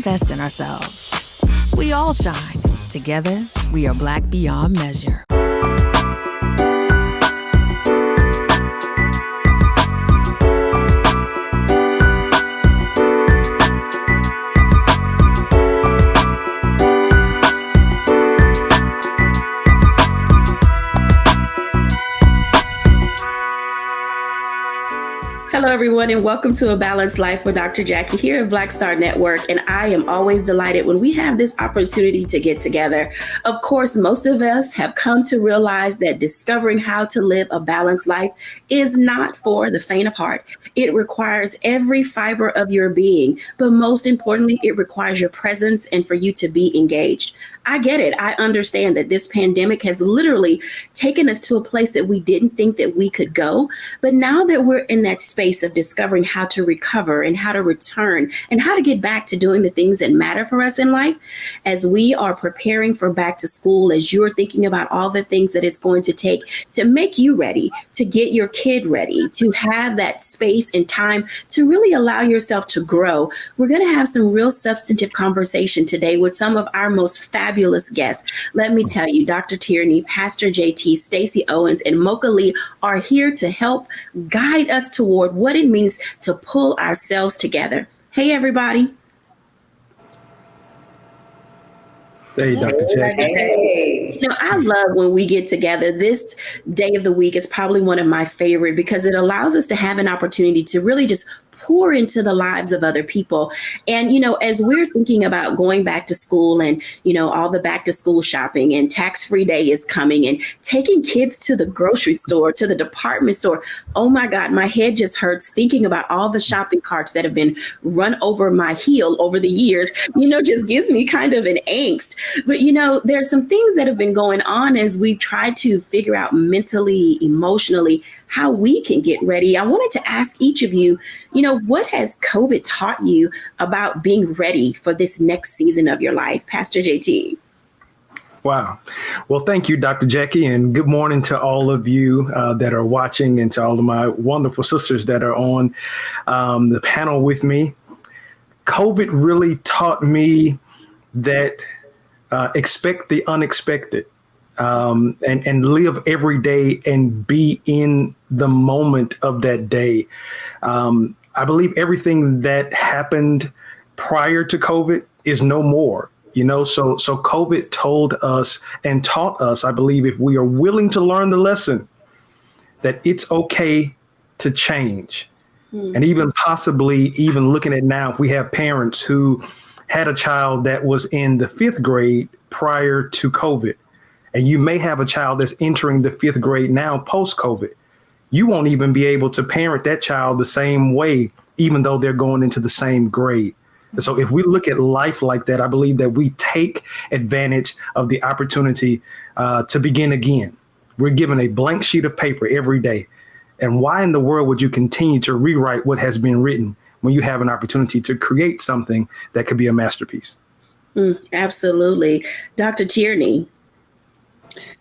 manifest in ourselves. We all shine. Together, we are Black beyond measure. Hello, everyone, and welcome to A Balanced Life with Dr. Jacquie here at Black Star Network. And I am always delighted when we have this opportunity to get together. Of course, most of us have come to realize that discovering how to live a balanced life is not for the faint of heart. It requires every fiber of your being, but most importantly, it requires your presence and for you to be engaged. I get it. I understand that this pandemic has literally taken us to a place that we didn't think that we could go. But now that we're in that space of discovering how to recover and how to return and how to get back to doing the things that matter for us in life, as we are preparing for back to school, as you're thinking about all the things that it's going to take to make you ready, to get your kid ready, to have that space and time to really allow yourself to grow, we're going to have some real substantive conversation today with some of our most fabulous guests. Let me tell you, Dr. Tierney, Pastor JT, Stacey Owens, and Mocha Lee are here to help guide us toward what it means to pull ourselves together. Hey, everybody. Hey, Dr. Jacquie. Hey. You know, I love when we get together. This day of the week is probably one of my favorite because it allows us to have an opportunity to really just pour into the lives of other people. And, you know, as we're thinking about going back to school and, you know, all the back to school shopping and tax-free day is coming and taking kids to the grocery store, to the department store. Oh, my God, my head just hurts thinking about all the shopping carts that have been run over my heel over the years, you know, just gives me kind of an angst. But, you know, there's some things that have been going on as we've tried to figure out mentally, emotionally, how we can get ready. I wanted to ask each of you, you know, what has COVID taught you about being ready for this next season of your life? Pastor JT. Wow. Well, thank you, Dr. Jacquie, and good morning to all of you that are watching and to all of my wonderful sisters that are on the panel with me. COVID really taught me that expect the unexpected. And live every day and be in the moment of that day. I believe everything that happened prior to COVID is no more, you know, so COVID told us and taught us, I believe, if we are willing to learn the lesson, that it's okay to change. And even possibly even looking at now, if we have parents who had a child that was in the 5th grade prior to COVID, and you may have a child that's entering the 5th grade now post-COVID, you won't even be able to parent that child the same way, even though they're going into the same grade. And so if we look at life like that, I believe that we take advantage of the opportunity to begin again. We're given a blank sheet of paper every day. And why in the world would you continue to rewrite what has been written when you have an opportunity to create something that could be a masterpiece? Absolutely. Dr. Tierney.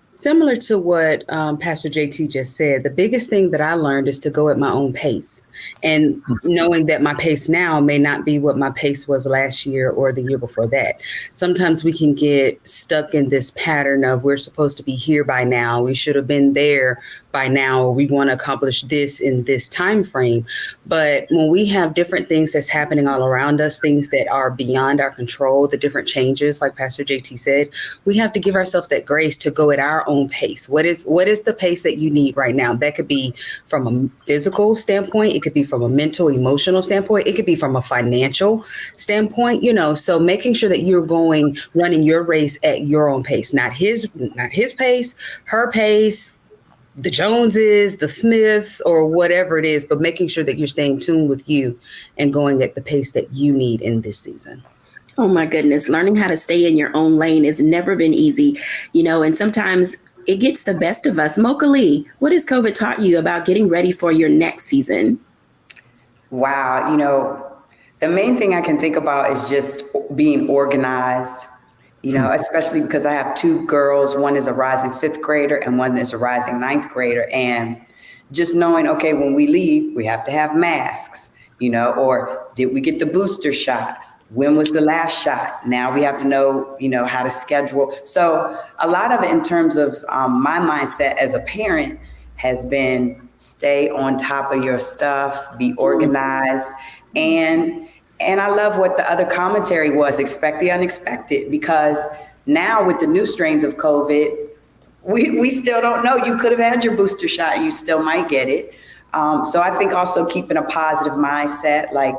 Similar to what Pastor JT just said, the biggest thing that I learned is to go at my own pace, and knowing that my pace now may not be what my pace was last year or the year before that. Sometimes we can get stuck in this pattern of we're supposed to be here by now. We should have been there by now. Or we want to accomplish this in this time frame. But when we have different things that's happening all around us, things that are beyond our control, the different changes, like Pastor JT said, we have to give ourselves that grace to go at our own pace. What is the pace that you need right now? That could be from a physical standpoint. It could be from a mental, emotional standpoint. It could be from a financial standpoint, you know, so making sure that you're running your race at your own pace, not his pace, her pace, the Joneses, the Smiths, or whatever it is, but making sure that you're staying tuned with you and going at the pace that you need in this season. Oh, my goodness. Learning how to stay in your own lane has never been easy, you know, and sometimes it gets the best of us. Mocha Lee, what has COVID taught you about getting ready for your next season? Wow. You know, the main thing I can think about is just being organized, you know, especially because I have 2 girls. One is a rising 5th grader and one is a rising 9th grader. And just knowing, okay, when we leave, we have to have masks, you know, or did we get the booster shot? when was the last shot? Now we have to know, how to schedule. So a lot of it in terms of my mindset as a parent has been stay on top of your stuff, be organized. And I love what the other commentary was, expect the unexpected, because now with the new strains of COVID, we still don't know. You could have had your booster shot. You still might get it. So I think also keeping a positive mindset, like,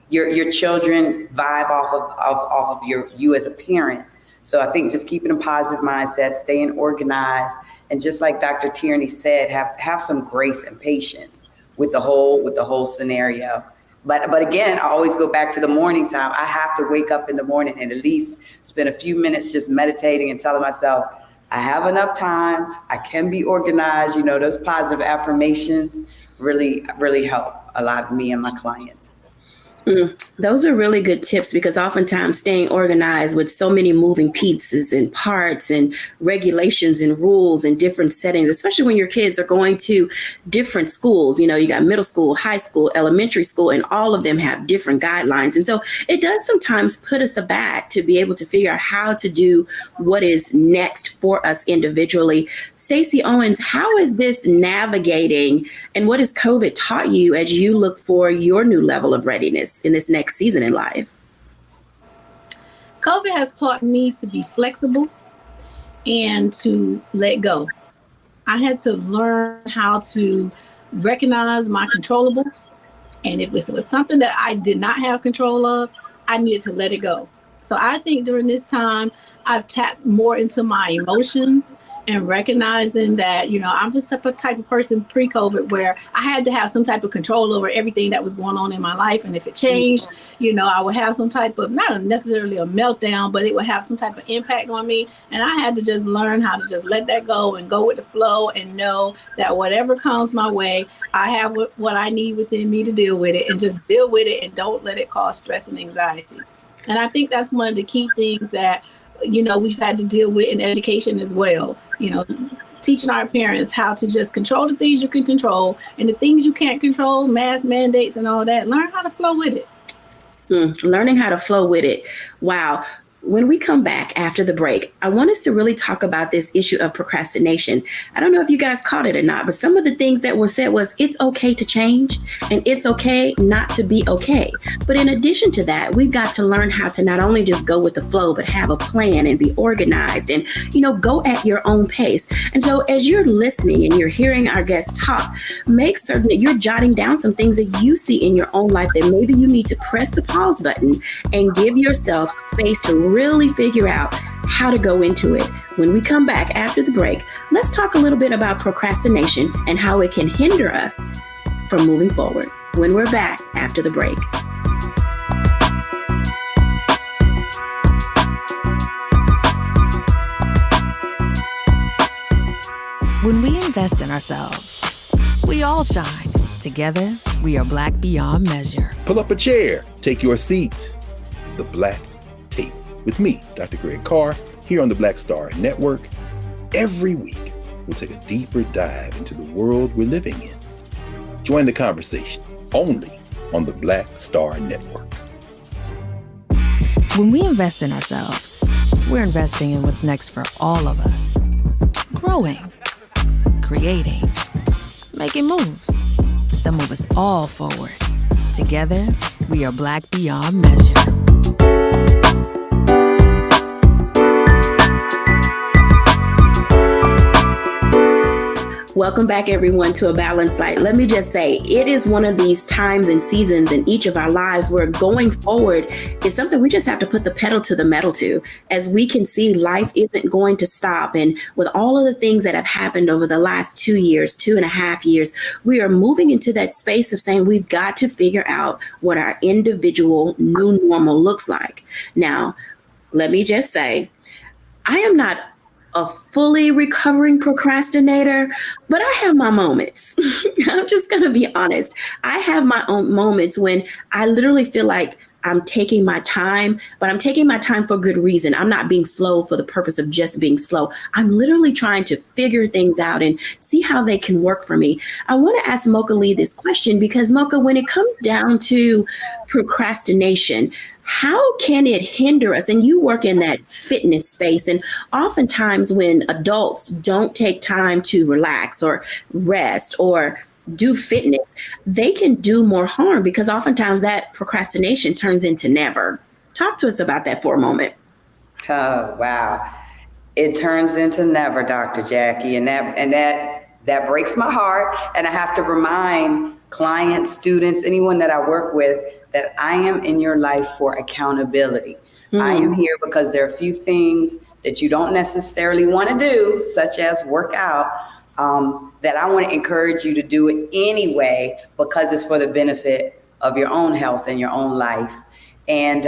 your children vibe off of you as a parent. So I think just keeping a positive mindset, staying organized, and just like Dr. Tierney said, have some grace and patience with the whole scenario. But again, I always go back to the morning time. I have to wake up in the morning and at least spend a few minutes just meditating and telling myself, I have enough time. I can be organized. Those positive affirmations really, really help a lot of me and my clients. Those are really good tips, because oftentimes staying organized with so many moving pieces and parts and regulations and rules and different settings, especially when your kids are going to different schools. You got middle school, high school, elementary school, and all of them have different guidelines. And so it does sometimes put us aback to be able to figure out how to do what is next for us individually. Stacey Owens, how is this navigating, and what has COVID taught you as you look for your new level of readiness in this next season in life? COVID has taught me to be flexible and to let go. I had to learn how to recognize my controllables. And if it was something that I did not have control of, I needed to let it go. So I think during this time, I've tapped more into my emotions and recognizing that, I'm the type of person pre-COVID where I had to have some type of control over everything that was going on in my life. And if it changed, I would have some type of, not necessarily a meltdown, but it would have some type of impact on me. And I had to just learn how to just let that go and go with the flow and know that whatever comes my way, I have what I need within me to deal with it, and just deal with it and don't let it cause stress and anxiety. And I think that's one of the key things that we've had to deal with in education as well. Teaching our parents how to just control the things you can control, and the things you can't control, mask mandates and all that, learn how to flow with it. Learning how to flow with it. Wow. When we come back after the break, I want us to really talk about this issue of procrastination. I don't know if you guys caught it or not, but some of the things that were said was it's okay to change and it's okay not to be okay. But in addition to that, we've got to learn how to not only just go with the flow, but have a plan and be organized and, go at your own pace. And so as you're listening and you're hearing our guests talk, make certain that you're jotting down some things that you see in your own life that maybe you need to press the pause button and give yourself space to really figure out how to go into it. When we come back after the break, let's talk a little bit about procrastination and how it can hinder us from moving forward. When we're back after the break. When we invest in ourselves, we all shine. Together, we are Black beyond measure. Pull up a chair, take your seat. The Black Tape. With me, Dr. Greg Carr, here on the Black Star Network. Every week, we'll take a deeper dive into the world we're living in. Join the conversation only on the Black Star Network. When we invest in ourselves, we're investing in what's next for all of us. Growing, creating, making moves that move us all forward. Together, we are Black beyond measure. Welcome back, everyone, to A Balanced Life. Let me just say, it is one of these times and seasons in each of our lives where going forward is something we just have to put the pedal to the metal to. As we can see, life isn't going to stop. And with all of the things that have happened over the last 2 years, 2.5 years, we are moving into that space of saying we've got to figure out what our individual new normal looks like. Now, let me just say, I am not a fully recovering procrastinator, but I have my moments. I'm just going to be honest. I have my own moments when I literally feel like I'm taking my time, but I'm taking my time for good reason. I'm not being slow for the purpose of just being slow. I'm literally trying to figure things out and see how they can work for me. I want to ask Mocha Lee this question because, Mocha, when it comes down to procrastination, how can it hinder us? And you work in that fitness space. And oftentimes when adults don't take time to relax or rest or do fitness, they can do more harm because oftentimes that procrastination turns into never. Talk to us about that for a moment. Oh, wow. It turns into never, Dr. Jacquie. And that breaks my heart. And I have to remind clients, students, anyone that I work with, that I am in your life for accountability. I am here because there are a few things that you don't necessarily want to do, such as work out, that I want to encourage you to do it anyway, because it's for the benefit of your own health and your own life. And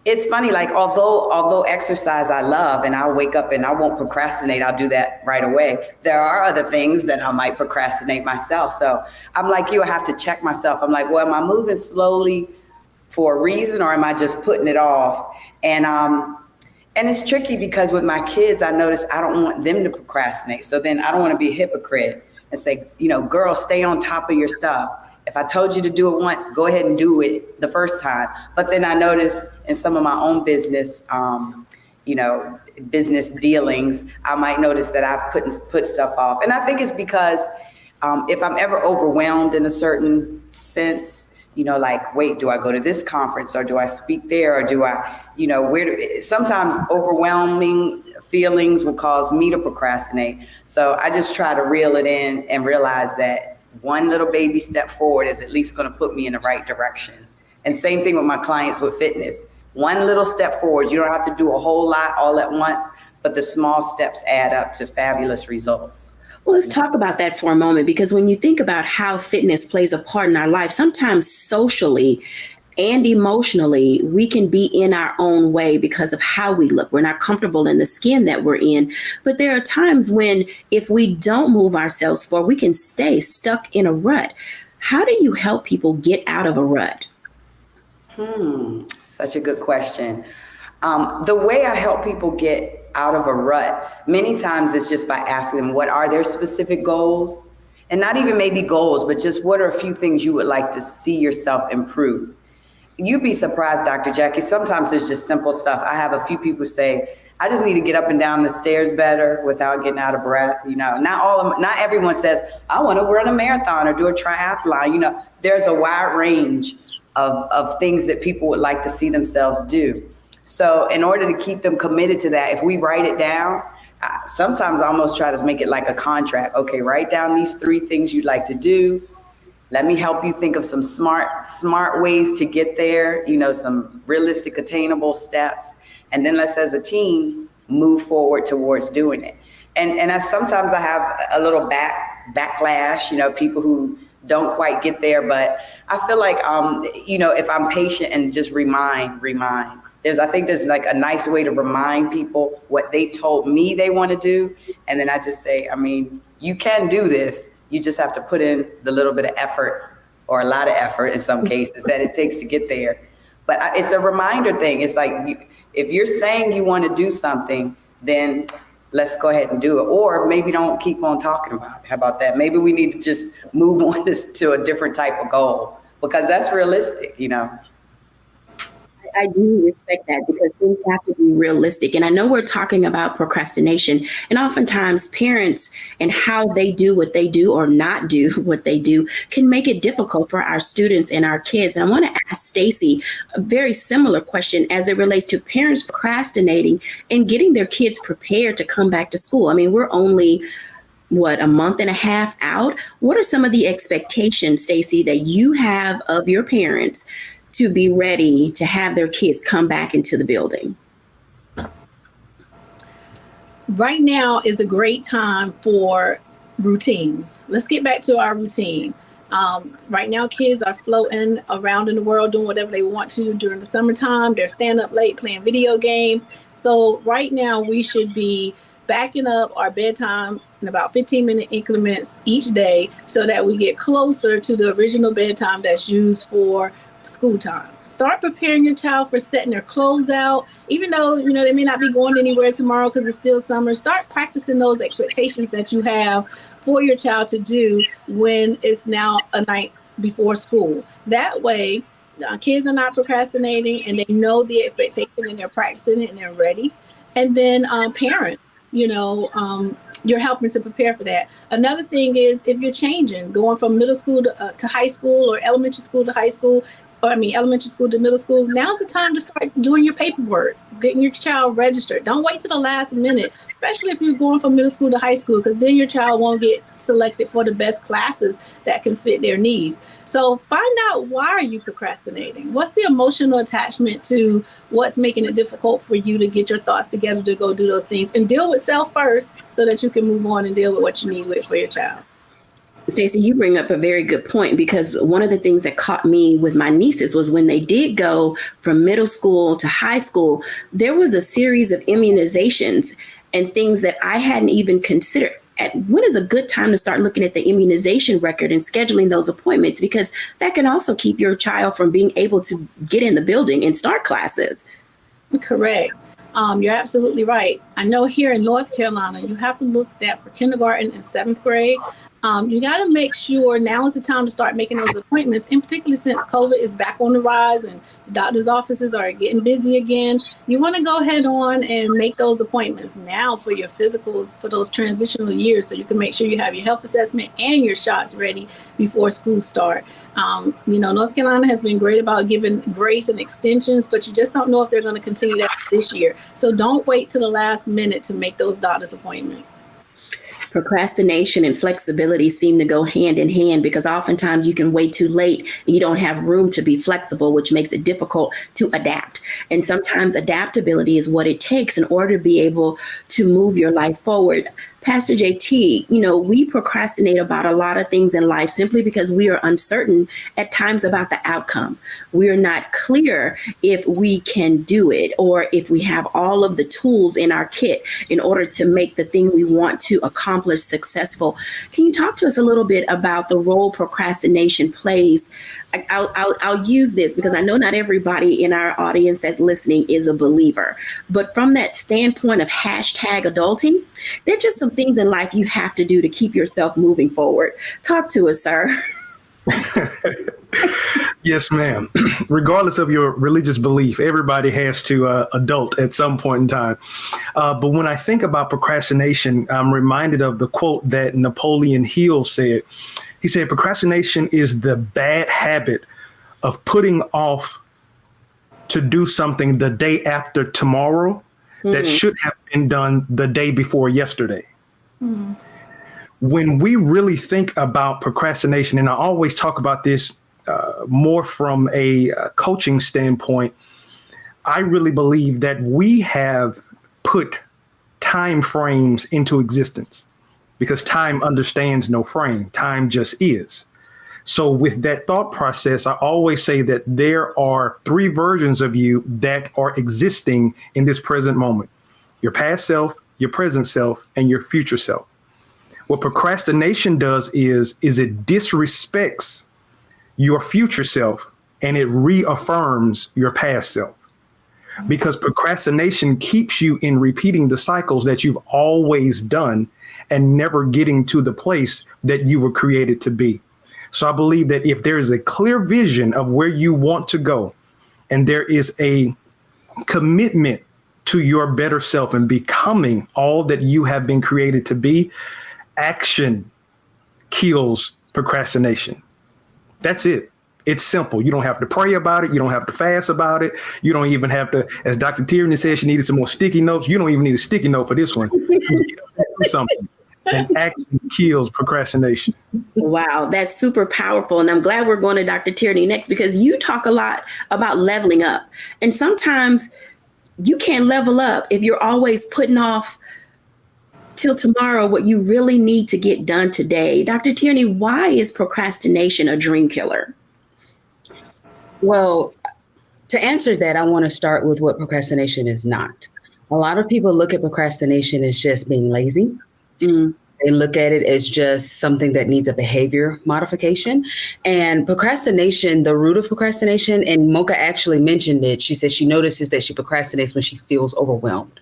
it's funny, like, although exercise I love and I'll wake up and I won't procrastinate, I'll do that right away. There are other things that I might procrastinate myself. So I'm like you, I have to check myself. I'm like, well, am I moving slowly for a reason, or am I just putting it off? And it's tricky because with my kids, I notice I don't want them to procrastinate. So then I don't want to be a hypocrite and say, girls, stay on top of your stuff. If I told you to do it once, go ahead and do it the first time. But then I notice in some of my own business, business dealings, I might notice that I've put stuff off. And I think it's because if I'm ever overwhelmed in a certain sense, like, wait, do I go to this conference or do I speak there or do I, sometimes overwhelming feelings will cause me to procrastinate. So I just try to reel it in and realize that one little baby step forward is at least going to put me in the right direction. And same thing with my clients with fitness. One little step forward. You don't have to do a whole lot all at once, but the small steps add up to fabulous results. Well, let's talk about that for a moment, because when you think about how fitness plays a part in our life, sometimes socially and emotionally, we can be in our own way because of how we look. We're not comfortable in the skin that we're in. But there are times when if we don't move ourselves forward, we can stay stuck in a rut. How do you help people get out of a rut? Such a good question. The way I help people get out of a rut, many times it's just by asking them, what are their specific goals? And not even maybe goals, but just what are a few things you would like to see yourself improve? You'd be surprised, Dr. Jacquie. Sometimes it's just simple stuff. I have a few people say, I just need to get up and down the stairs better without getting out of breath. Not everyone says, I want to run a marathon or do a triathlon. There's a wide range of things that people would like to see themselves do. So in order to keep them committed to that, if we write it down, sometimes I almost try to make it like a contract. Okay, write down these 3 things you'd like to do. Let me help you think of some smart ways to get there, some realistic, attainable steps. And then let's, as a team, move forward towards doing it. And sometimes I have a little backlash, people who don't quite get there. But I feel like, if I'm patient and just remind, I think there's like a nice way to remind people what they told me they want to do. And then I just say, you can do this. You just have to put in the little bit of effort, or a lot of effort in some cases, that it takes to get there. But it's a reminder thing. It's like, if you're saying you want to do something, then let's go ahead and do it. Or maybe don't keep on talking about it. How about that? Maybe we need to just move on to a different type of goal, because that's realistic, I do respect that, because things have to be realistic. And I know we're talking about procrastination, and oftentimes parents and how they do what they do or not do what they do can make it difficult for our students and our kids. And I want to ask Stacey a very similar question as it relates to parents procrastinating and getting their kids prepared to come back to school. We're only a month and a half out. What are some of the expectations, Stacey, that you have of your parents to be ready to have their kids come back into the building? Right now is a great time for routines. Let's get back to our routine. Right now, kids are floating around in the world doing whatever they want to during the summertime. They're staying up late playing video games. So right now we should be backing up our bedtime in about 15-minute increments each day so that we get closer to the original bedtime that's used for school time. Start preparing your child for setting their clothes out, even though, they may not be going anywhere tomorrow because it's still summer. Start practicing those expectations that you have for your child to do when it's now a night before school. That way, kids are not procrastinating and they know the expectation and they're practicing it and they're ready. And then parents, you're helping to prepare for that. Another thing is if you're changing, going from middle school to high school or elementary school to high school, elementary school to middle school, now's the time to start doing your paperwork, getting your child registered. Don't wait till the last minute, especially if you're going from middle school to high school, because then your child won't get selected for the best classes that can fit their needs. So find out, why are you procrastinating? What's the emotional attachment to what's making it difficult for you to get your thoughts together to go do those things, and deal with self first so that you can move on and deal with what you need with for your child. Stacey, you bring up a very good point, because one of the things that caught me with my nieces was when they did go from middle school to high school, there was a series of immunizations and things that I hadn't even considered. When is a good time to start looking at the immunization record and scheduling those appointments? Because that can also keep your child from being able to get in the building and start classes. Correct. You're absolutely right. I know here in North Carolina, you have to look at for kindergarten and 7th grade. You got to make sure now is the time to start making those appointments, in particular since COVID is back on the rise and the doctor's offices are getting busy again. You want to go ahead on and make those appointments now for your physicals for those transitional years, so you can make sure you have your health assessment and your shots ready before school start. North Carolina has been great about giving grace and extensions, but you just don't know if they're going to continue that this year. So don't wait till the last minute to make those doctor's appointments. Procrastination and flexibility seem to go hand in hand, because oftentimes you can wait too late and you don't have room to be flexible, which makes it difficult to adapt. And sometimes adaptability is what it takes in order to be able to move your life forward. Pastor JT, we procrastinate about a lot of things in life simply because we are uncertain at times about the outcome. We are not clear if we can do it or if we have all of the tools in our kit in order to make the thing we want to accomplish successful. Can you talk to us a little bit about the role procrastination plays? I'll use this because I know not everybody in our audience that's listening is a believer, but from that standpoint of #adulting, there are just some things in life you have to do to keep yourself moving forward. Talk to us, sir. Yes, ma'am. Regardless of your religious belief, everybody has to adult at some point in time. But when I think about procrastination, I'm reminded of the quote that Napoleon Hill said. He said, procrastination is the bad habit of putting off to do something the day after tomorrow that should have been done the day before yesterday. Mm-hmm. When we really think about procrastination, and I always talk about this more from a coaching standpoint, I really believe that we have put time frames into existence. Because time understands no frame. Time just is. So with that thought process, I always say that there are 3 versions of you that are existing in this present moment: your past self, your present self, and your future self. What procrastination does is it disrespects your future self and it reaffirms your past self. Because procrastination keeps you in repeating the cycles that you've always done and never getting to the place that you were created to be. So I believe that if there is a clear vision of where you want to go, and there is a commitment to your better self and becoming all that you have been created to be, action kills procrastination. That's it. It's simple. You don't have to pray about it. You don't have to fast about it. You don't even have to, as Dr. Tierney said, she needed some more sticky notes. You don't even need a sticky note for this one. Just get up and do something. And action kills procrastination. Wow, that's super powerful. And I'm glad we're going to Dr. Tierney next, because you talk a lot about leveling up. And sometimes you can't level up if you're always putting off till tomorrow what you really need to get done today. Dr. Tierney, why is procrastination a dream killer? Well, to answer that, I want to start with what procrastination is not. A lot of people look at procrastination as just being lazy. They They look at it as just something that needs a behavior modification. And procrastination, the root of procrastination, and Mocha actually mentioned it. She says she notices that she procrastinates when she feels overwhelmed.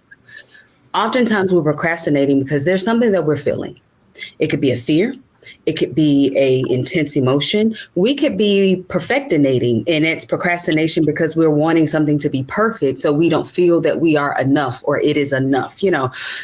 Oftentimes we're procrastinating because there's something that we're feeling. It could be a fear. It could be a intense emotion. We could be perfectinating, and it's procrastination because we're wanting something to be perfect. So we don't feel that we are enough or it is enough,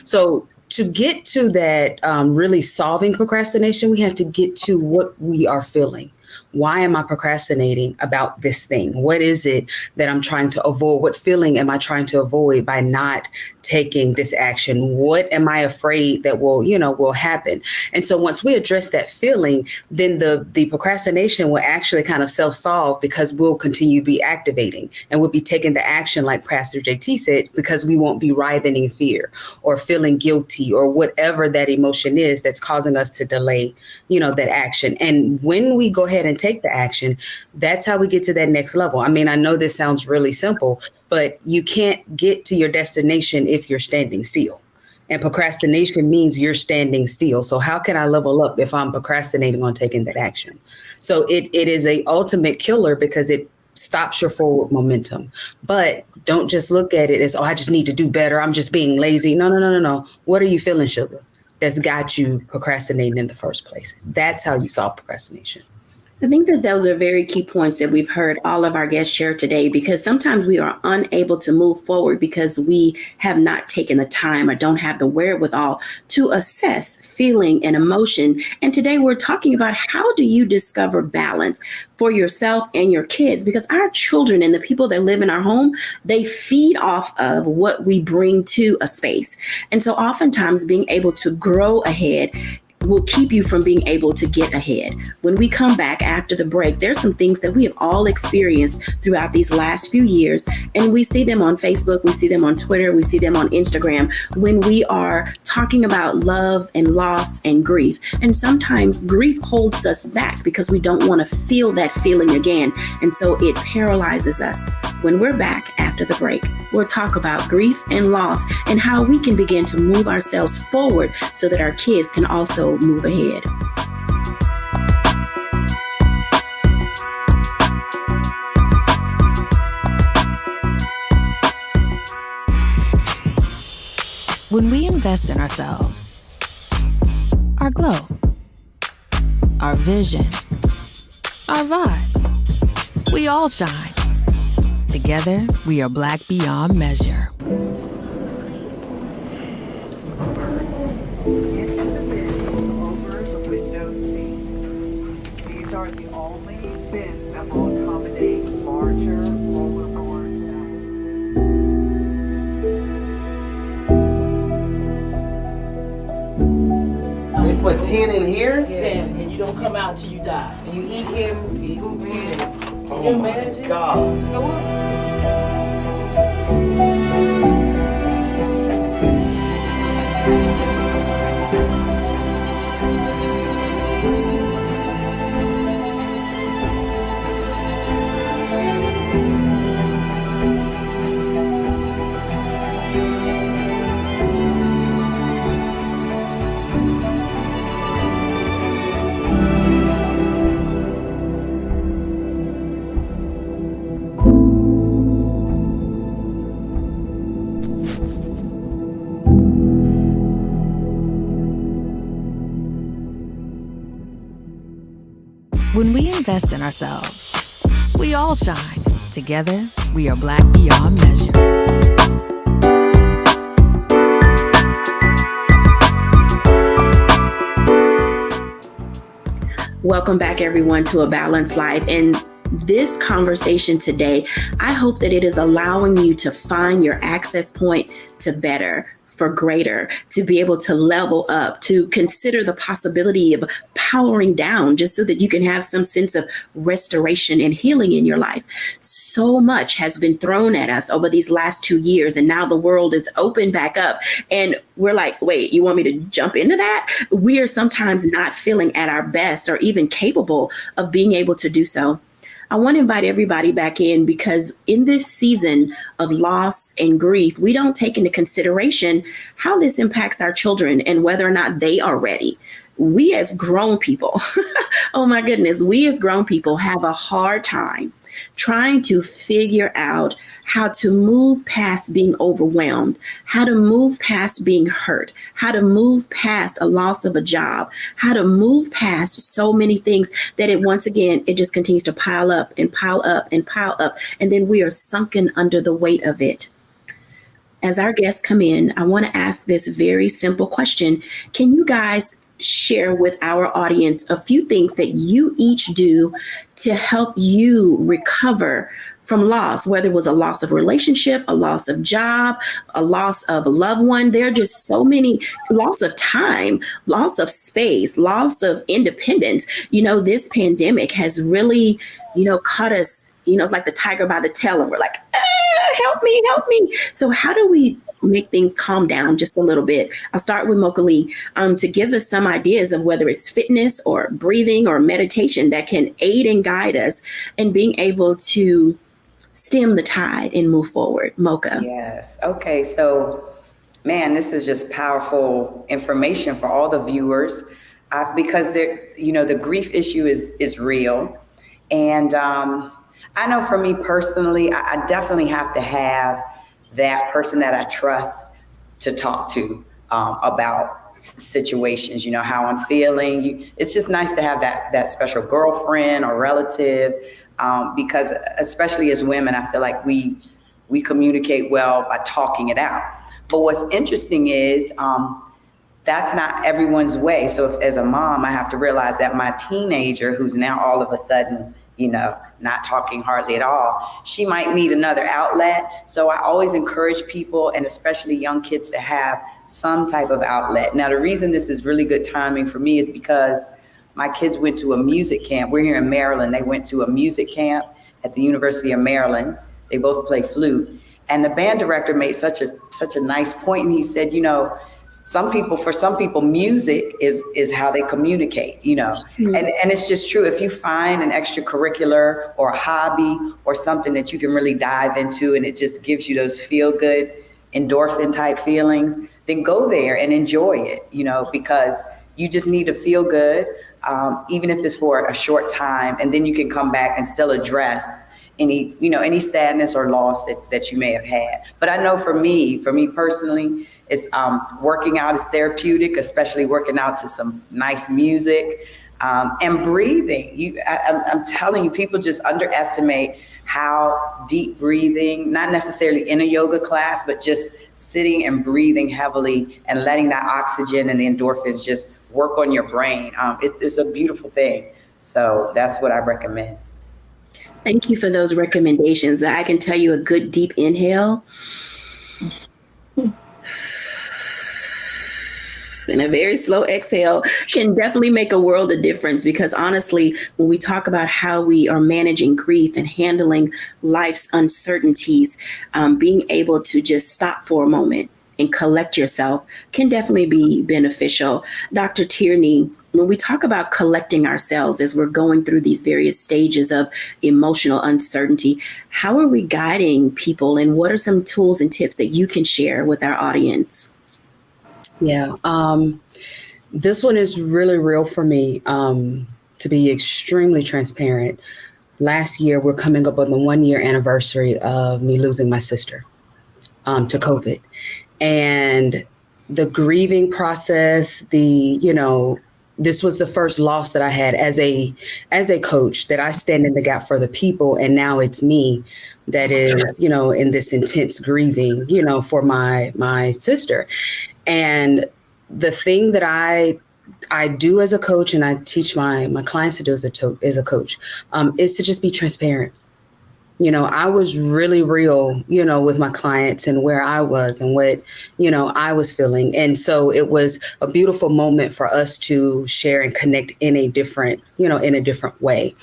So to get to that really solving procrastination, we have to get to what we are feeling. Why am I procrastinating about this thing? What is it that I'm trying to avoid? What feeling am I trying to avoid by not taking this action? What am I afraid that will happen? And so once we address that feeling, then the procrastination will actually kind of self-solve, because we'll continue to be activating and we'll be taking the action like Pastor JT said, because we won't be writhing in fear or feeling guilty or whatever that emotion is that's causing us to delay, that action. And when we go ahead and take the action, that's how we get to that next level. I mean, I know this sounds really simple, but you can't get to your destination if you're standing still. And procrastination means you're standing still. So how can I level up if I'm procrastinating on taking that action? So it is a ultimate killer, because it stops your forward momentum. But don't just look at it as, I just need to do better. I'm just being lazy. No. What are you feeling, sugar, that's got you procrastinating in the first place? That's how you solve procrastination. I think that those are very key points that we've heard all of our guests share today, because sometimes we are unable to move forward because we have not taken the time or don't have the wherewithal to assess feeling and emotion. And today we're talking about, how do you discover balance for yourself and your kids? Because our children and the people that live in our home, they feed off of what we bring to a space. And so oftentimes being able to grow ahead will keep you from being able to get ahead. When we come back after the break, there's some things that we have all experienced throughout these last few years, and we see them on Facebook, we see them on Twitter, we see them on Instagram, when we are talking about love and loss and grief. And sometimes grief holds us back because we don't want to feel that feeling again, and so it paralyzes us. When we're back after the break, we'll talk about grief and loss and how we can begin to move ourselves forward so that our kids can also move ahead. When we invest in ourselves, our glow, our vision, our vibe, we all shine. Together, we are black beyond measure. Are the only bins that will accommodate larger rollerboards. They put 10 in here? 10, and you don't come out till you die. And you eat him, you eat 10. Oh my God. So what? When we invest in ourselves, we all shine. Together, we are black beyond measure. Welcome back, everyone, to A Balanced Life. And this conversation today, I hope that it is allowing you to find your access point to better, for greater, to be able to level up, to consider the possibility of powering down, just so that you can have some sense of restoration and healing in your life. So much has been thrown at us over these last 2 years, and now the world is open back up. And we're like, wait, you want me to jump into that? We are sometimes not feeling at our best or even capable of being able to do so. I want to invite everybody back in because in this season of loss and grief, we don't take into consideration how this impacts our children and whether or not they are ready. We as grown people, oh my goodness, we as grown people have a hard time trying to figure out how to move past being overwhelmed, how to move past being hurt, how to move past a loss of a job, how to move past so many things that it just continues to pile up and pile up and pile up. And then we are sunken under the weight of it. As our guests come in, I want to ask this very simple question. Can you guys share with our audience a few things that you each do to help you recover from loss, whether it was a loss of relationship, a loss of job, a loss of a loved one? There are just so many, loss of time, loss of space, loss of independence. This pandemic has really, caught us, like the tiger by the tail, and we're like, help me, help me. So how do we make things calm down just a little bit? I'll start with Mocha Lee to give us some ideas of whether it's fitness or breathing or meditation that can aid and guide us in being able to stem the tide and move forward. Mocha. Yes. Okay. So, man, this is just powerful information for all the viewers because the grief issue is real. And I know for me personally, I definitely have to have that person that I trust to talk to about situations, how I'm feeling. It's just nice to have that special girlfriend or relative because especially as women, I feel like we communicate well by talking it out. But what's interesting is that's not everyone's way. So if, as a mom, I have to realize that my teenager, who's now all of a sudden, not talking hardly at all, she might need another outlet. So I always encourage people, and especially young kids, to have some type of outlet. Now, the reason this is really good timing for me is because my kids went to a music camp. We're here in Maryland. They went to a music camp at the University of Maryland. They both play flute. And the band director made such a nice point. And he said, for some people, music is how they communicate, Mm-hmm. And it's just true. If you find an extracurricular or a hobby or something that you can really dive into and it just gives you those feel good endorphin type feelings, then go there and enjoy it, because you just need to feel good, even if it's for a short time. And then you can come back and still address any sadness or loss that you may have had. But I know for me personally, it's working out is therapeutic, especially working out to some nice music and breathing. I'm telling you, people just underestimate how deep breathing, not necessarily in a yoga class, but just sitting and breathing heavily and letting that oxygen and the endorphins just work on your brain. It's a beautiful thing. So that's what I recommend. Thank you for those recommendations. I can tell you a good deep inhale and a very slow exhale can definitely make a world of difference, because honestly, when we talk about how we are managing grief and handling life's uncertainties, being able to just stop for a moment and collect yourself can definitely be beneficial. Dr. Tierney, when we talk about collecting ourselves as we're going through these various stages of emotional uncertainty, how are we guiding people, and what are some tools and tips that you can share with our audience? Yeah, this one is really real for me, to be extremely transparent. Last year, we're coming up on the 1-year anniversary of me losing my sister to COVID. And the grieving process, this was the first loss that I had as a coach, that I stand in the gap for the people. And now it's me that is, in this intense grieving, for my sister. And the thing that I do as a coach, and I teach my clients to do as a coach, is to just be transparent. I was really real, with my clients and where I was and what, I was feeling. And so it was a beautiful moment for us to share and connect in a different way.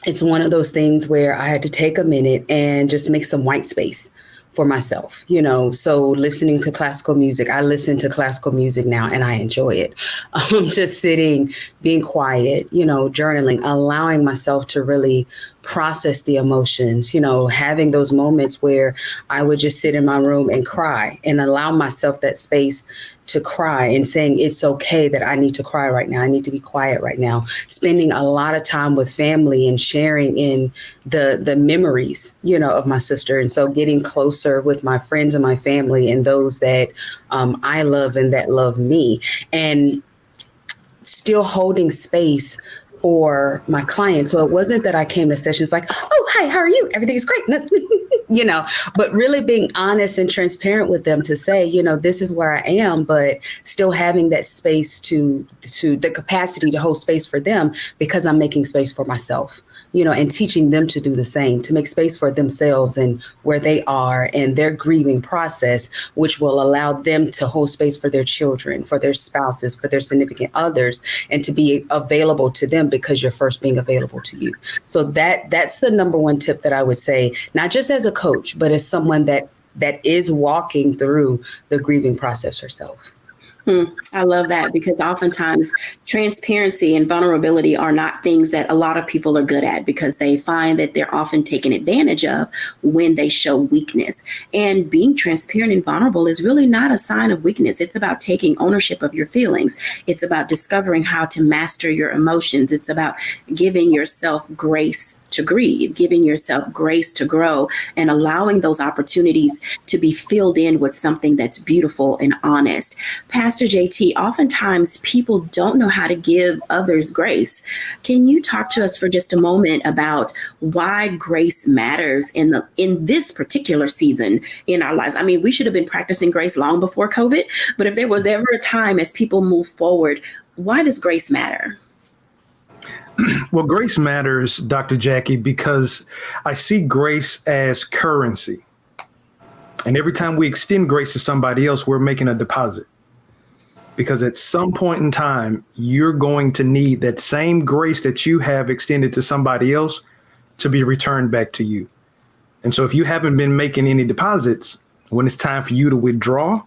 It's one of those things where I had to take a minute and just make some white space for myself, you know. So listening to classical music, I listen to classical music now and I enjoy it. Just sitting, being quiet, you know, journaling, allowing myself to really process the emotions, you know, having those moments where I would just sit in my room and cry and allow myself that space to cry and saying it's okay that I need to cry right now. I need to be quiet right now. Spending a lot of time with family and sharing in the memories, you know, of my sister. And so getting closer with my friends and my family and those that I love and that love me, and still holding space for my clients. So it wasn't that I came to sessions like, oh, hi, how are you? Everything is great. You know, but really being honest and transparent with them to say, you know, this is where I am, but still having that space to the capacity to hold space for them because I'm making space for myself, you know, and teaching them to do the same, to make space for themselves and where they are and their grieving process, which will allow them to hold space for their children, for their spouses, for their significant others, and to be available to them because you're first being available to you. So that's the number one tip that I would say, not just as a coach, but as someone that is walking through the grieving process herself. I love that, because oftentimes transparency and vulnerability are not things that a lot of people are good at, because they find that they're often taken advantage of when they show weakness. And being transparent and vulnerable is really not a sign of weakness. It's about taking ownership of your feelings. It's about discovering how to master your emotions. It's about giving yourself grace to grieve, giving yourself grace to grow, and allowing those opportunities to be filled in with something that's beautiful and honest. Pastor JT, oftentimes people don't know how to give others grace. Can you talk to us for just a moment about why grace matters in this particular season in our lives? I mean, we should have been practicing grace long before COVID, but if there was ever a time as people move forward, why does grace matter? Well, grace matters, Dr. Jacquie, because I see grace as currency. And every time we extend grace to somebody else, we're making a deposit. Because at some point in time, you're going to need that same grace that you have extended to somebody else to be returned back to you. And so if you haven't been making any deposits, when it's time for you to withdraw,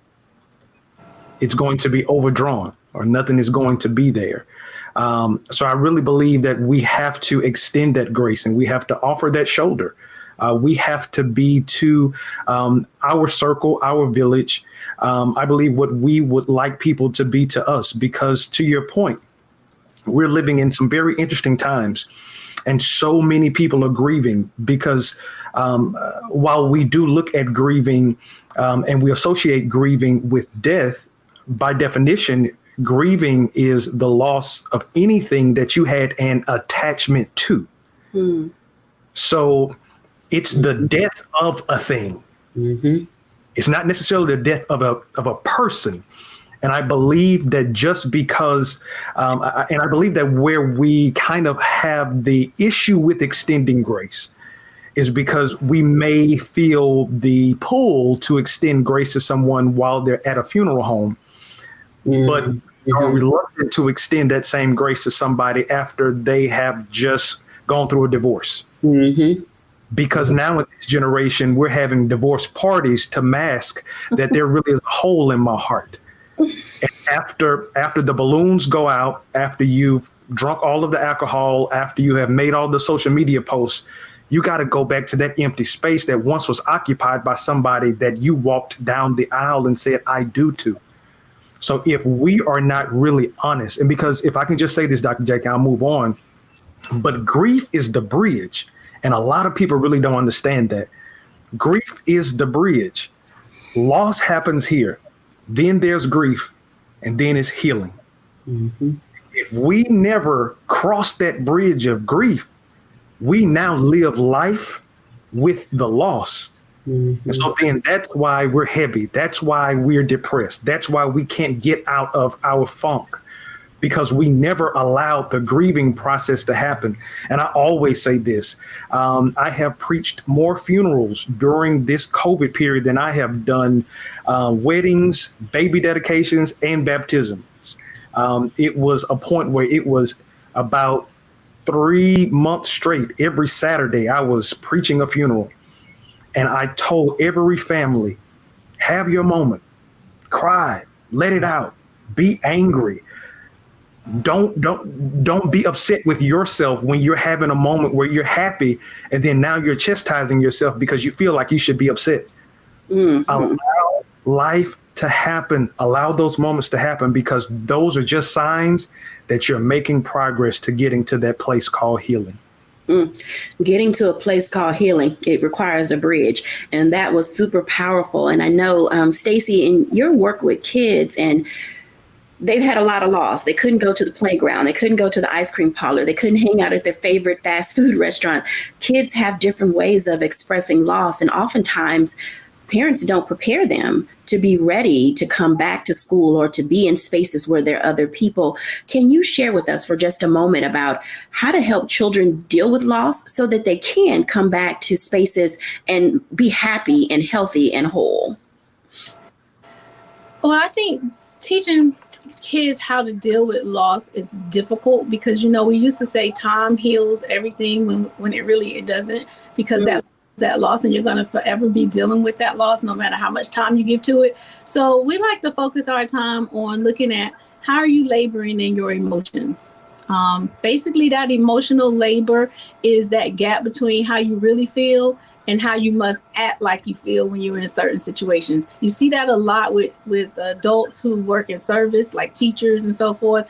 it's going to be overdrawn or nothing is going to be there. So I really believe that we have to extend that grace and we have to offer that shoulder. We have to be to our circle, our village. I believe what we would like people to be to us, because to your point, we're living in some very interesting times and so many people are grieving because while we do look at grieving and we associate grieving with death, by definition, grieving is the loss of anything that you had an attachment to. So it's the death of a thing. Mm-hmm. It's not necessarily the death of a person. And I believe that just because, and I believe that where we kind of have the issue with extending grace is because we may feel the pull to extend grace to someone while they're at a funeral home, but are reluctant to extend that same grace to somebody after they have just gone through a divorce. Mm-hmm. Because now in this generation, we're having divorce parties to mask that there really is a hole in my heart. And after the balloons go out, after you've drunk all of the alcohol, after you have made all the social media posts, you got to go back to that empty space that once was occupied by somebody that you walked down the aisle and said, I do too. So if we are not really honest, and because if I can just say this, Dr. Jacquie, I'll move on, but grief is the bridge. And a lot of people really don't understand that. Grief is the bridge. Loss happens here. Then there's grief, and then it's healing. Mm-hmm. If we never cross that bridge of grief, we now live life with the loss. Mm-hmm. And so then that's why we're heavy. That's why we're depressed. That's why we can't get out of our funk, because we never allowed the grieving process to happen. And I always say this, I have preached more funerals during this COVID period than I have done weddings, baby dedications, and baptisms. It was a point where it was about 3 months straight. Every Saturday I was preaching a funeral. And I told every family, have your moment, cry, let it out, be angry. Don't be upset with yourself when you're having a moment where you're happy and then now you're chastising yourself because you feel like you should be upset. Allow life to happen. Allow those moments to happen, because those are just signs that you're making progress to getting to that place called healing. Getting to a place called healing, it requires a bridge. And that was super powerful. And I know, Stacey, in your work with kids, and they've had a lot of loss. They couldn't go to the playground. They couldn't go to the ice cream parlor. They couldn't hang out at their favorite fast food restaurant. Kids have different ways of expressing loss. And oftentimes parents don't prepare them to be ready to come back to school or to be in spaces where there are other people. Can you share with us for just a moment about how to help children deal with loss so that they can come back to spaces and be happy and healthy and whole? Well, I think teaching kids how to deal with loss is difficult because, we used to say time heals everything when it doesn't, because that loss, and you're going to forever be dealing with that loss no matter how much time you give to it. So we like to focus our time on looking at how are you laboring in your emotions. Basically, that emotional labor is that gap between how you really feel and how you must act like you feel when you're in certain situations. You see that a lot with adults who work in service, like teachers and so forth.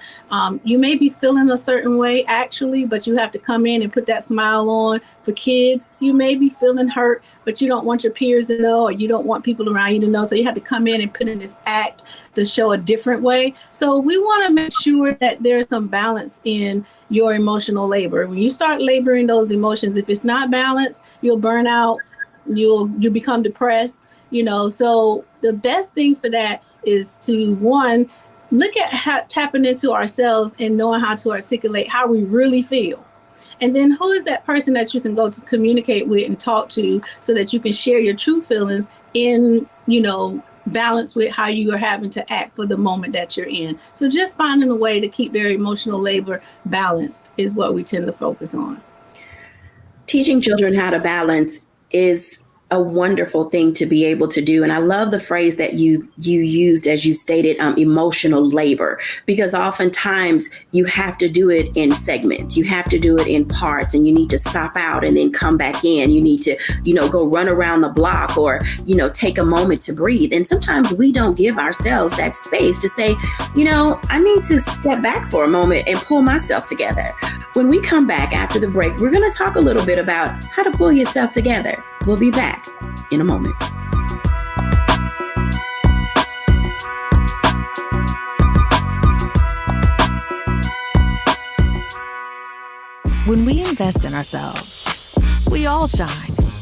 You may be feeling a certain way actually, but you have to come in and put that smile on. For kids, you may be feeling hurt, but you don't want your peers to know, or you don't want people around you to know. So you have to come in and put in this act to show a different way. So we want to make sure that there's some balance in your emotional labor. When you start laboring those emotions, if it's not balanced, you'll burn out, you'll become depressed, So the best thing for that is to, one, look at tapping into ourselves and knowing how to articulate how we really feel. And then who is that person that you can go to communicate with and talk to so that you can share your true feelings in, balance with how you are having to act for the moment that you're in. So just finding a way to keep their emotional labor balanced is what we tend to focus on. Teaching children how to balance is a wonderful thing to be able to do. And I love the phrase that you used, as you stated, emotional labor, because oftentimes you have to do it in segments. You have to do it in parts, and you need to stop out and then come back in. You need to, go run around the block, or, take a moment to breathe. And sometimes we don't give ourselves that space to say, I need to step back for a moment and pull myself together. When we come back after the break, we're going to talk a little bit about how to pull yourself together. We'll be back in a moment. When we invest in ourselves, we all shine.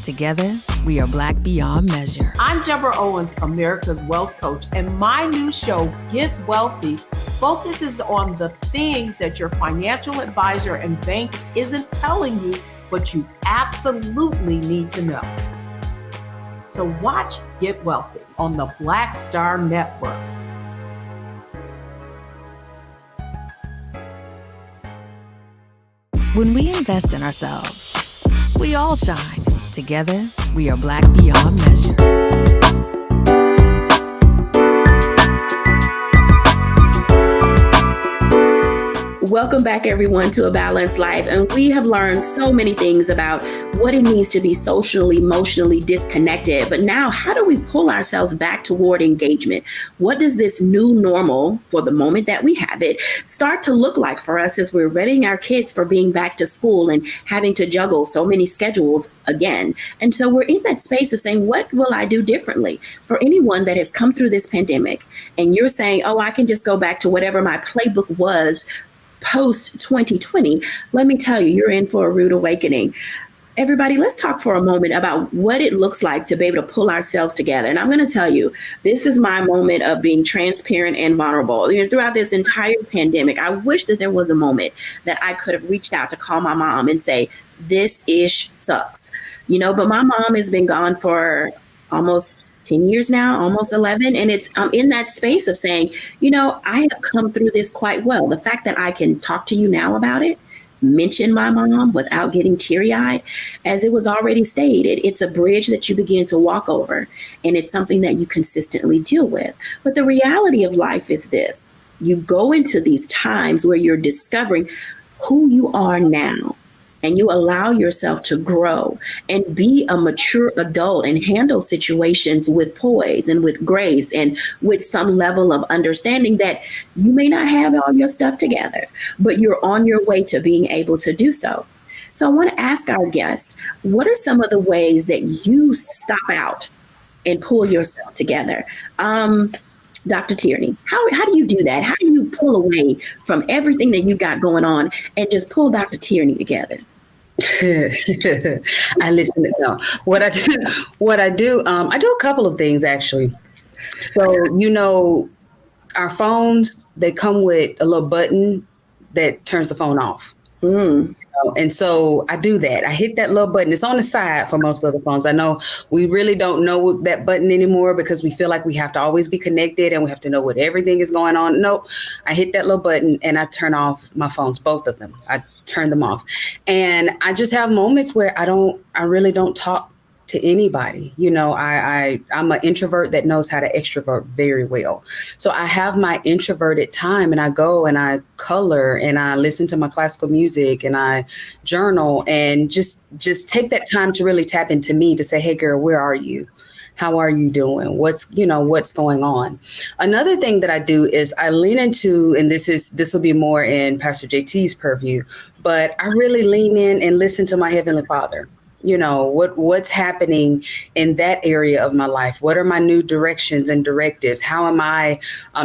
Together, we are Black beyond measure. I'm Deborah Owens, America's Wealth Coach, and my new show, Get Wealthy, focuses on the things that your financial advisor and bank isn't telling you, but you absolutely need to know. So watch Get Wealthy on the Black Star Network. When we invest in ourselves, we all shine. Together, we are Black beyond measure. Welcome back, everyone, to A Balanced Life. And we have learned so many things about what it means to be socially, emotionally disconnected. But now, how do we pull ourselves back toward engagement? What does this new normal, for the moment that we have it, start to look like for us as we're readying our kids for being back to school and having to juggle so many schedules again? And so we're in that space of saying, what will I do differently? For anyone that has come through this pandemic and you're saying, oh, I can just go back to whatever my playbook was post 2020, let me tell you, you're in for a rude awakening. Everybody, let's talk for a moment about what it looks like to be able to pull ourselves together. And I'm going to tell you, this is my moment of being transparent and vulnerable. Throughout this entire pandemic, I wish that there was a moment that I could have reached out to call my mom and say, this ish sucks, but my mom has been gone for almost 10 years now, almost 11. And I'm in that space of saying, I have come through this quite well. The fact that I can talk to you now about it mention my mom without getting teary-eyed. As it was already stated, it's a bridge that you begin to walk over, and it's something that you consistently deal with. But the reality of life is this: you go into these times where you're discovering who you are now, and you allow yourself to grow and be a mature adult and handle situations with poise and with grace and with some level of understanding that you may not have all your stuff together, but you're on your way to being able to do so. So I want to ask our guests, what are some of the ways that you stop out and pull yourself together? Dr. Tierney, how do you do that? How do you pull away from everything that you got going on and just pull Dr. Tierney together? I listen to no. I do a couple of things actually. So, our phones, they come with a little button that turns the phone off. And so I do that. I hit that little button. It's on the side for most of the phones. I know we really don't know that button anymore because we feel like we have to always be connected and we have to know what everything is going on. Nope. I hit that little button and I turn off my phones, both of them. I turn them off. And I just have moments where I really don't talk to anybody. I'm an introvert that knows how to extrovert very well. So I have my introverted time and I go and I color and I listen to my classical music and I journal and just take that time to really tap into me to say, hey girl, where are you? How are you doing? What's going on? Another thing that I do is I lean into, and this will be more in Pastor JT's purview, but I really lean in and listen to my Heavenly Father. What's happening in that area of my life? What are my new directions and directives? How am I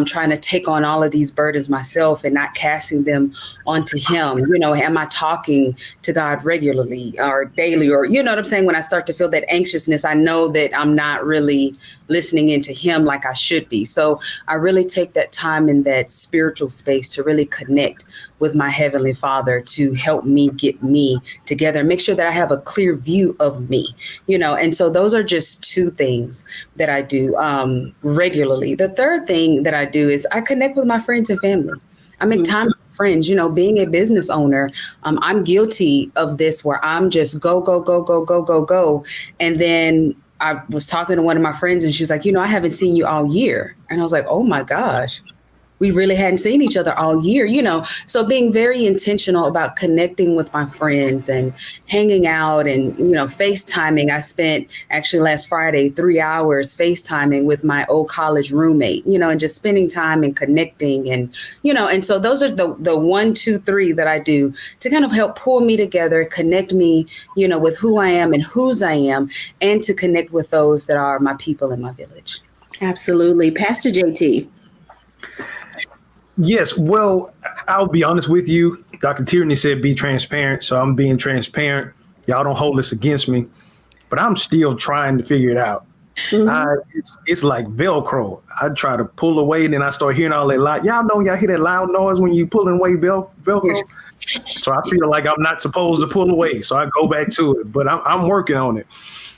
trying to take on all of these burdens myself and not casting them onto him? Am I talking to God regularly or daily? Or, you know what I'm saying? When I start to feel that anxiousness, I know that I'm not really listening into him like I should be. So I really take that time in that spiritual space to really connect with my Heavenly Father to help me get me together, make sure that I have a clear view of me, and so those are just two things that I do regularly. The third thing that I do is I connect with my friends and family. I make time for friends. Being a business owner, I'm guilty of this where I'm just go. And then I was talking to one of my friends and she was like, I haven't seen you all year. And I was like, oh my gosh. We really hadn't seen each other all year, so being very intentional about connecting with my friends and hanging out and, FaceTiming. I spent actually last Friday 3 hours FaceTiming with my old college roommate, and just spending time and connecting and, and so those are the 1, 2, 3 that I do to kind of help pull me together, connect me, with who I am and whose I am, and to connect with those that are my people in my village. Absolutely. Pastor JT. Yes, well, I'll be honest with you. Dr. Tierney said be transparent, so I'm being transparent. Y'all don't hold this against me, but I'm still trying to figure it out. It's like Velcro. I try to pull away, and then I start hearing all that loud. Y'all hear that loud noise when you pulling away Velcro? So I feel like I'm not supposed to pull away, so I go back to it, but I'm working on it.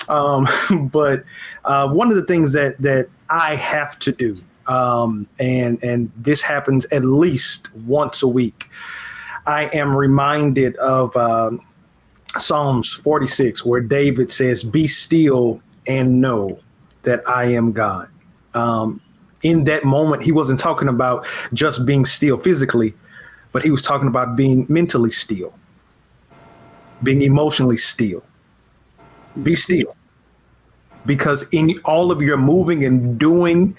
But one of the things that I have to do, and this happens at least once a week, I am reminded of Psalms 46, where David says, be still and know that I am God. In that moment, he wasn't talking about just being still physically, but he was talking about being mentally still, being emotionally still. Be still. Because in all of your moving and doing,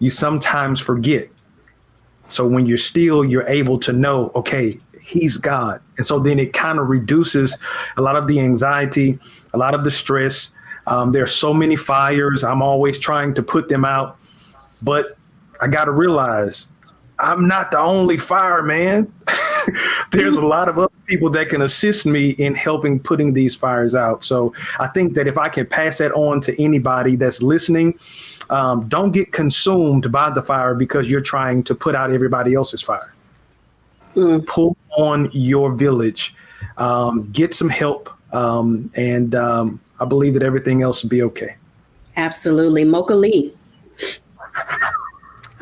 you sometimes forget. So when you're still, you're able to know, okay, he's God. And so then it kind of reduces a lot of the anxiety, a lot of the stress. There are so many fires. I'm always trying to put them out. But I got to realize I'm not the only fireman. There's a lot of other people that can assist me in helping putting these fires out. So I think that if I can pass that on to anybody that's listening, don't get consumed by the fire because you're trying to put out everybody else's fire. Pull on your village, get some help, and I believe that everything else will be okay. Absolutely. Mocha Lee.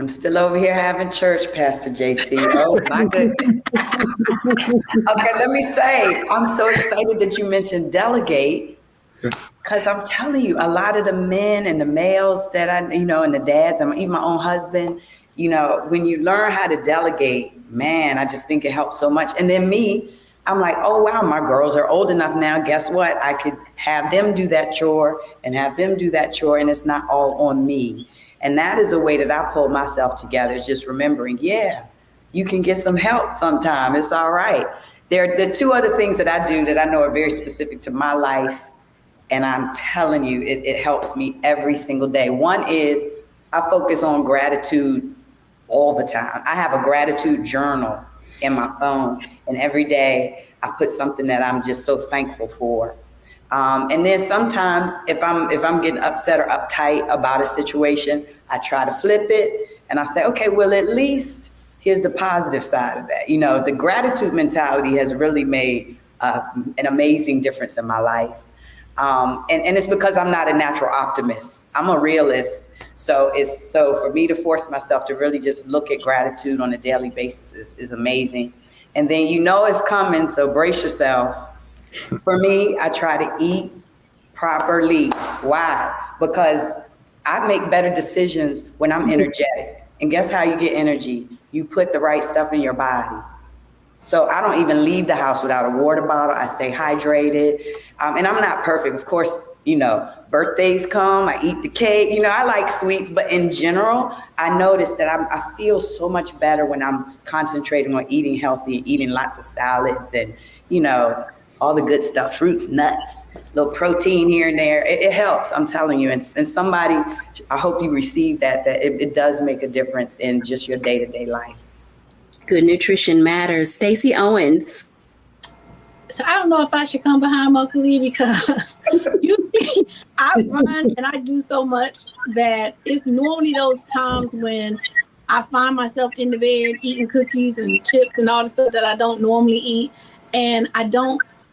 I'm still over here having church, Pastor JT. Oh my goodness. Okay, let me say, I'm so excited that you mentioned delegate, because I'm telling you, a lot of the men and the males that and the dads, and even my own husband, when you learn how to delegate, man, I just think it helps so much. And then me, I'm like, oh wow, my girls are old enough now. Guess what? I could have them do that chore and have them do that chore, and it's not all on me. And that is a way that I pull myself together. It's just remembering, yeah, you can get some help sometime. It's all right. There are the two other things that I do that I know are very specific to my life. And I'm telling you, it helps me every single day. One is I focus on gratitude all the time. I have a gratitude journal in my phone, and every day I put something that I'm just so thankful for. And then sometimes if I'm getting upset or uptight about a situation, I try to flip it and I say, okay, well, at least here's the positive side of that. The gratitude mentality has really made an amazing difference in my life. And it's because I'm not a natural optimist. I'm a realist. So for me to force myself to really just look at gratitude on a daily basis is amazing. And then it's coming, so brace yourself. For me, I try to eat properly. Why? Because I make better decisions when I'm energetic. And guess how you get energy? You put the right stuff in your body. So I don't even leave the house without a water bottle. I stay hydrated. And I'm not perfect. Of course, birthdays come, I eat the cake. I like sweets. But in general, I notice that I feel so much better when I'm concentrating on eating healthy and eating lots of salads and, all the good stuff, fruits, nuts, little protein here and there. It helps, I'm telling you. And somebody, I hope you receive that it does make a difference in just your day-to-day life. Good nutrition matters. Stacey Owens. So I don't know if I should come behind Mokali because I run and I do so much that it's normally those times when I find myself in the bed eating cookies and chips and all the stuff that I don't normally eat. And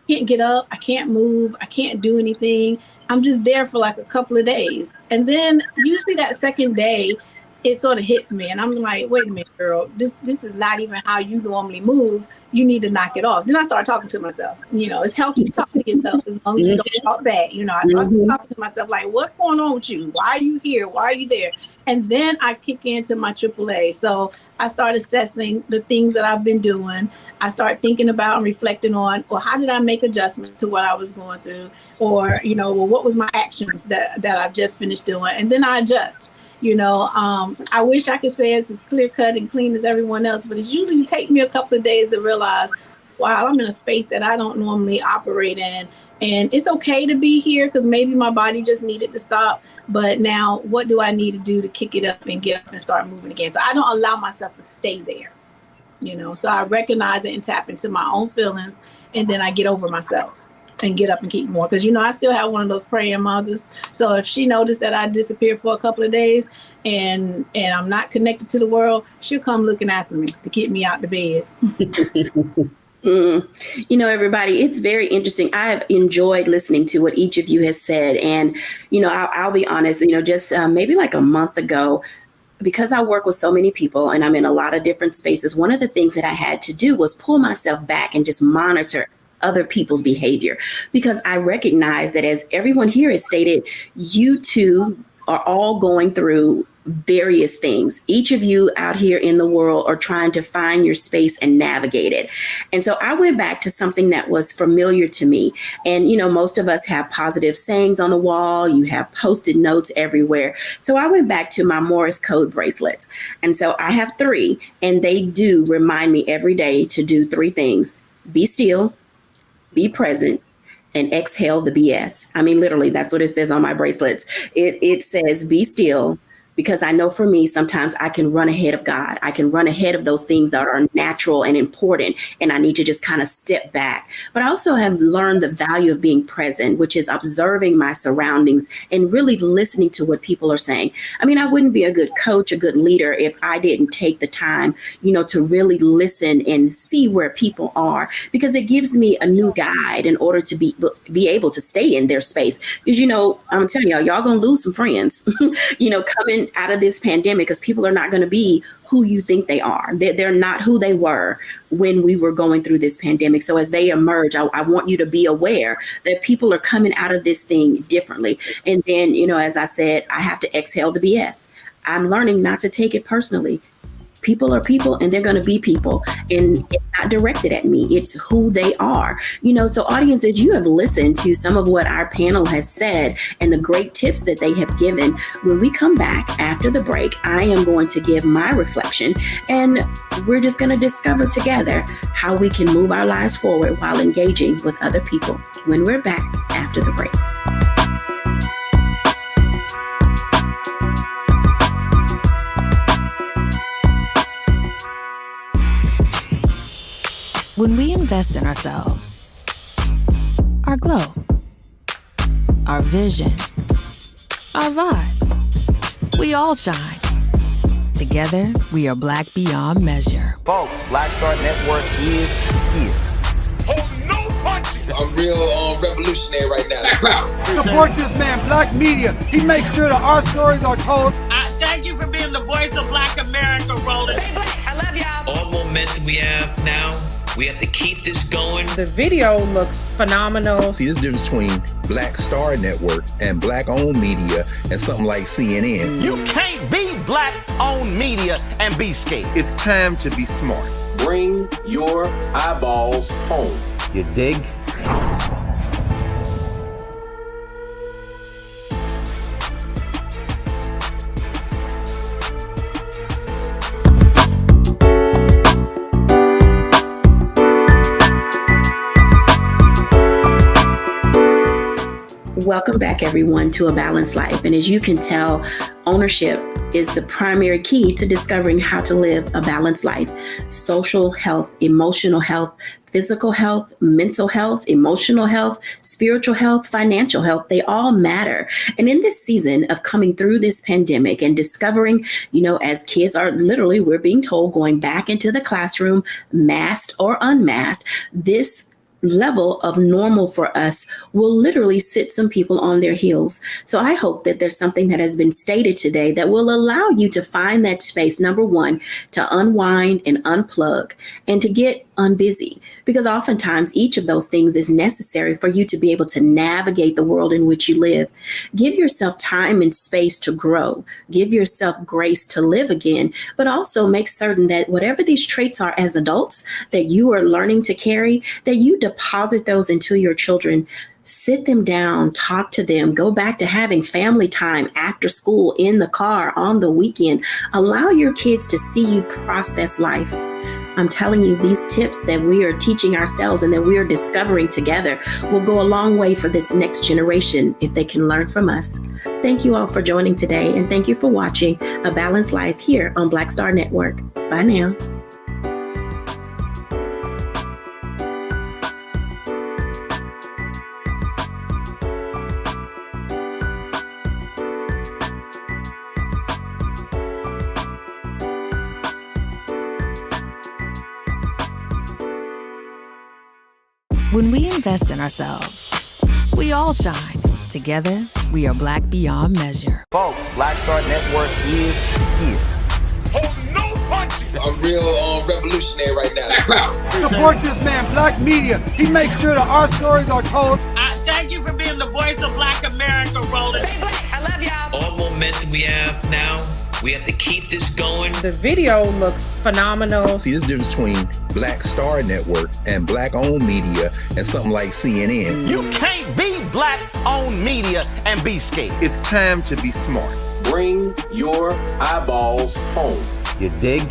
can't get up, I can't move, I can't do anything. I'm just there for like a couple of days. And then usually that second day, it sort of hits me. And I'm like, wait a minute, girl, this is not even how you normally move. You need to knock it off. Then I start talking to myself. It's healthy to talk to yourself as long as you don't talk back. I start talking to myself like, what's going on with you? Why are you here? Why are you there? And then I kick into my AAA. So I start assessing the things that I've been doing. I start thinking about and reflecting on, well, how did I make adjustments to what I was going through? Or, what was my actions that I've just finished doing? And then I adjust. I wish I could say it's as clear cut and clean as everyone else, but it's usually take me a couple of days to realize, wow, I'm in a space that I don't normally operate in. And it's okay to be here because maybe my body just needed to stop. But now what do I need to do to kick it up and get up and start moving again? So I don't allow myself to stay there, so I recognize it and tap into my own feelings. And then I get over myself and get up and keep more. Because, I still have one of those praying mothers. So if she noticed that I disappeared for a couple of days and I'm not connected to the world, she'll come looking after me to get me out the bed. Everybody, it's very interesting. I have enjoyed listening to what each of you has said. And, I'll be honest, just maybe like a month ago, because I work with so many people and I'm in a lot of different spaces, one of the things that I had to do was pull myself back and just monitor other people's behavior, because I recognize that, as everyone here has stated, you two are all going through various things. Each of you out here in the world are trying to find your space and navigate it. And so I went back to something that was familiar to me. And, most of us have positive sayings on the wall. You have Post-it notes everywhere. So I went back to my Morse code bracelets. And so I have 3, and they do remind me every day to do 3 things: be still, be present, and exhale the BS. I mean, literally, that's what it says on my bracelets. It says, be still, because I know for me, sometimes I can run ahead of God. I can run ahead of those things that are natural and important, and I need to just kind of step back. But I also have learned the value of being present, which is observing my surroundings and really listening to what people are saying. I mean, I wouldn't be a good coach, a good leader, if I didn't take the time, to really listen and see where people are, because it gives me a new guide in order to be able to stay in their space. Because, I'm telling y'all gonna lose some friends, coming coming out of this pandemic, because people are not going to be who you think they are. They're not who they were when we were going through this pandemic. So as they emerge, I want you to be aware that people are coming out of this thing differently. And then, as I said, I have to exhale the BS. I'm learning not to take it personally. People are people, and they're going to be people, and it's not directed at me. It's who they are. So audiences, you have listened to some of what our panel has said and the great tips that they have given. When we come back after the break, I am going to give my reflection, and we're just going to discover together how we can move our lives forward while engaging with other people when we're back after the break. When we invest in ourselves, our glow, our vision, our vibe, we all shine. Together, we are Black beyond measure. Folks, Black Star Network is here. Oh, no punches! I'm real revolutionary right now. Support this man, Black Media. He makes sure that our stories are told. Thank you for being the voice of Black America, Roland. Stay black. I love y'all. All momentum we have now, we have to keep this going. The video looks phenomenal. See, this difference between Black Star Network and Black-owned media and something like CNN. You can't be Black-owned media and be scared. It's time to be smart. Bring your eyeballs home. You dig? Welcome back, everyone, to A Balanced Life. And as you can tell, ownership is the primary key to discovering how to live a balanced life. Social health, emotional health, physical health, mental health, emotional health, spiritual health, financial health, they all matter. And in this season of coming through this pandemic and discovering, as kids are literally, we're being told, going back into the classroom, masked or unmasked, this level of normal for us will literally sit some people on their heels. So I hope that there's something that has been stated today that will allow you to find that space, number one, to unwind and unplug and to get unbusy, because oftentimes each of those things is necessary for you to be able to navigate the world in which you live. Give yourself time and space to grow. Give yourself grace to live again, but also make certain that whatever these traits are as adults that you are learning to carry, that you deposit those into your children. Sit them down, talk to them, go back to having family time after school, in the car, on the weekend. Allow your kids to see you process life. I'm telling you, these tips that we are teaching ourselves and that we are discovering together will go a long way for this next generation if they can learn from us. Thank you all for joining today, and thank you for watching A Balanced Life here on Black Star Network. Bye now. When we invest in ourselves, we all shine. Together, we are Black beyond measure. Folks, Black Star Network is here. Oh, no punches! I'm real revolutionary right now. Support this man, Black Media. He makes sure that our stories are told. Thank you for being the voice of Black America, Roland. Stay black. I love y'all. All momentum we have now, we have to keep this going. The video looks phenomenal. See, this difference between Black Star Network and Black-owned media and something like CNN. You can't be Black-owned media and be scared. It's time to be smart. Bring your eyeballs home. You dig?